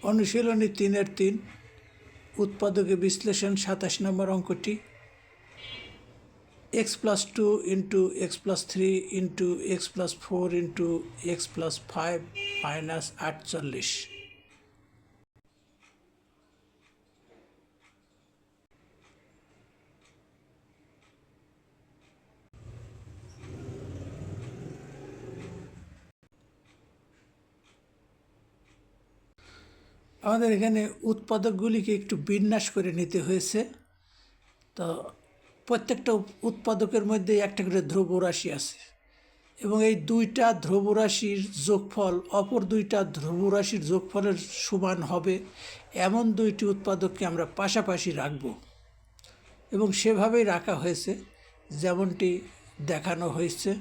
অনুশীলনী 3-3 উৎপাদকে বিশ্লেষণ 27 নম্বর অঙ্কটি x+2 into x+3 into x+4 into x+5 minus 48। আমাদের এখানে উৎপাদকগুলিকে একটু বিন্যাস করে নিতে হয়েছে। তো প্রত্যেকটা উৎপাদকের মধ্যে একটা করে ধ্রুবরাশি আছে এবং এই দুইটা ধ্রুবরাশির যোগফল অপর দুইটা ধ্রুবরাশির যোগফলের সমান হবে এমন দুইটি উৎপাদককে আমরা পাশাপাশি রাখব এবং সেভাবেই রাখা হয়েছে যেমনটি দেখানো হয়েছে।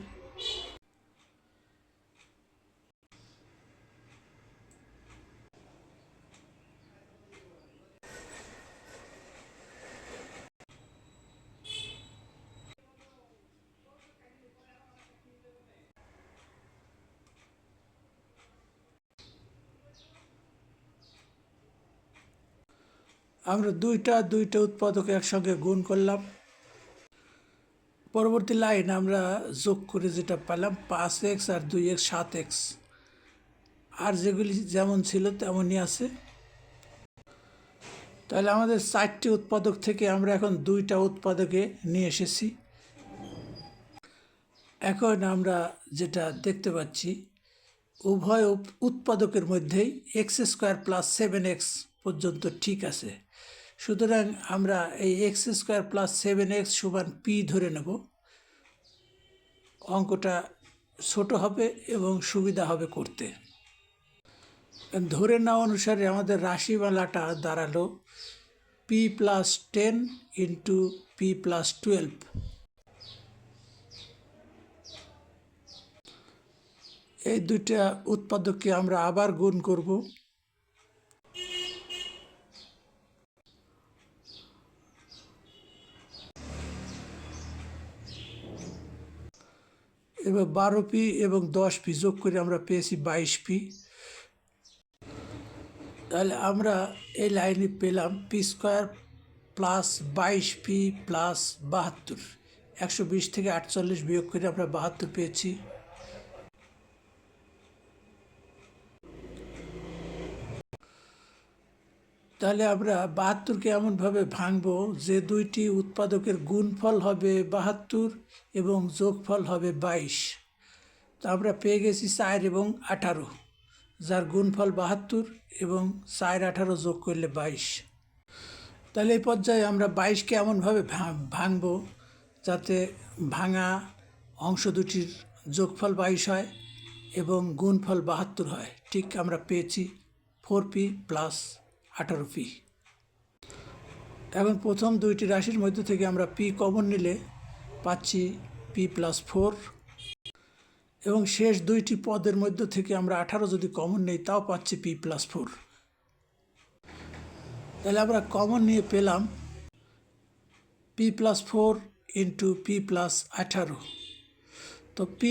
আমরা দুইটা উৎপাদক একসঙ্গে গুণ করলাম। পরবর্তী লাইন আমরা যোগ করে যেটা পেলাম 5x আর 2x 7x, আর যেগুলি যেমন ছিল তেমনই আছে। তাহলে আমাদের 4টি উৎপাদক থেকে আমরা এখন দুইটা উৎপাদকে নিয়ে এসেছি। এখন আমরা যেটা দেখতে পাচ্ছি উভয় উৎপাদকের মধ্যেই x² + 7x পর্যন্ত ঠিক আছে। সুতরাং আমরা এই x² + 7x সমান p ধরে নেব। অঙ্কটা ছোট হবে এবং সুবিধা হবে করতে। ধরে নেওয়া অনুসারে আমাদের রাশিমালাটা দাঁড়ালো p + 10 ইন্টু p + 12। এই দুইটা উৎপাদককে আমরা আবার গুণ করব। এবার 12p এবং 10p যোগ করে আমরা পেয়েছি 22p। তাহলে আমরা এই লাইনে পেলাম p² + 22p + 72। 120 থেকে 48 বিয়োগ করে আমরা 72 পেয়েছি। তাহলে আমরা 72কে এমনভাবে ভাঙব যে দুইটি উৎপাদকের গুণফল হবে 72 এবং যোগফল হবে 22। তা আমরা পেয়ে গেছি 4 এবং 18, যার গুণফল 72 এবং 4 18 যোগ করলে 22। তাহলে এই পর্যায়ে আমরা 22কে এমনভাবে ভাঙব যাতে ভাঙা অংশ দুটির যোগফল 22 হয় এবং গুণফল 72 হয়। ঠিক আমরা পেয়েছি 4p + 18p। এখন প্রথম দুইটি রাশির মধ্য থেকে আমরা p কমন নিলে পাচ্ছি p + 4 এবং শেষ দুইটি পদের মধ্য থেকে আমরা 18 যদি কমন নিই তাও পাচ্ছি p + 4। তাহলে আমরা কমন নিয়ে পেলাম p + 4 ইন্টু p + 18। তো p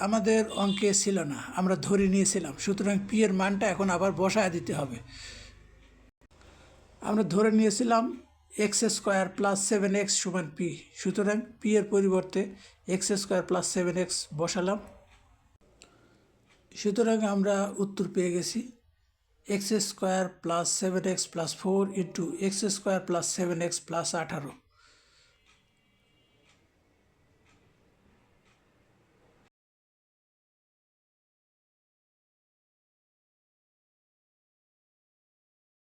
আমাদের অঙ্কে ছিল না, আমরা ধরে নিয়েছিলাম, সুতরাং p এর মানটা এখন আবার বসায় দিতে হবে। আমরা ধরে নিয়েছিলাম x² + 7x সমান p, সুতরাং p এর পরিবর্তে x² + 7x বসালাম। সুতরাং আমরা উত্তর পেয়ে গেছি x² + 7x + 4 into x² + 7x + 18।